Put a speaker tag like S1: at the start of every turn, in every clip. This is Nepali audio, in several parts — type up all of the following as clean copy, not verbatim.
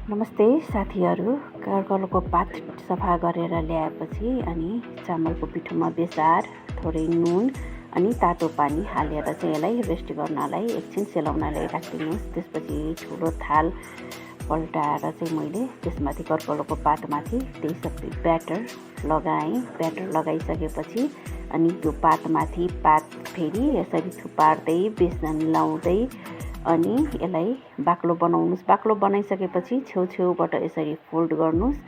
S1: नमस्ते साथीहरू। करकलोको पात सफा गरेर ल्याएपछि अनि चामलको पिठोमा बेसार, थोरै नुन अनि तातो पानी हालेर चाहिँ यसलाई रेस्ट गर्नलाई एकछिन सेलाउनलाई राखिदिनुहोस्। त्यसपछि ठुलो थाल पल्टाएर चाहिँ मैले त्यसमाथि करकलोको पातमाथि त्यही सबै ब्याटर लगाएँ। ब्याटर लगाइसकेपछि अनि त्यो पातमाथि पात फेरि यसरी थुपार्दै बेसन लाउँदै अनि यसलाई बाक्लो बनाउनुहोस्। बाक्लो बनाइसकेपछि छेउछेउबाट यसरी फोल्ड गर्नुहोस्।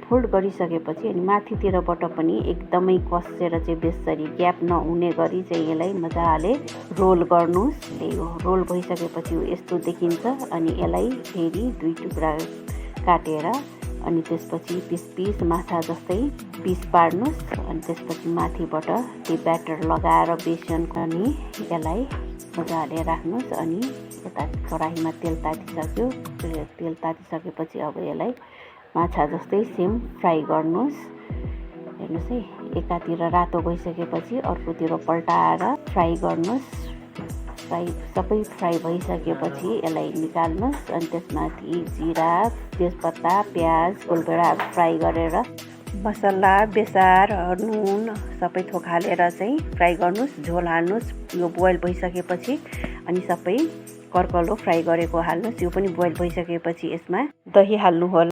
S1: फोल्ड गरिसकेपछि अनि माथितिरबाट पनि एकदमै कसेर चाहिँ बेसरी ग्याप नहुने गरी चाहिँ यसलाई मजाले रोल गर्नुहोस्। रोल भइसकेपछि यस्तो देखिन्छ अनि यसलाई फेरि 2 टुक्रा काटेर अनि त्यसपछि पिस माछा जस्तै पिस पार्नुहोस्। अनि त्यसपछि माथिबाट त्यो ब्याटर लगाएर बेसन अनि यसलाई मजाले राख्नुहोस्। अनि यता कराहीमा तेल तातिसक्यो। तेल तातिसकेपछि अब यसलाई माछा जस्तै सेम फ्राई गर्नुहोस्। हेर्नुहोस् है, एकातिर रातो भइसकेपछि अर्कोतिर पल्टाएर फ्राई गर्नुहोस्। सबै फ्राई भइसकेपछि यसलाई निकाल्नुहोस्। अनि त्यसमाथि जिरा, तेजपत्ता, प्याज, गोलभेडा फ्राई गरेर मसला, बेसार, नुन सबै थोक हालेर चाहिँ फ्राई गर्नुहोस्। झोल हाल्नुहोस्। यो बोइल भइसकेपछि अनि सबै करकलो फ्राई गरेको हाल्नुहोस्। यो पनि बोइल भइसकेपछि यसमा दही हाल्नुहोला।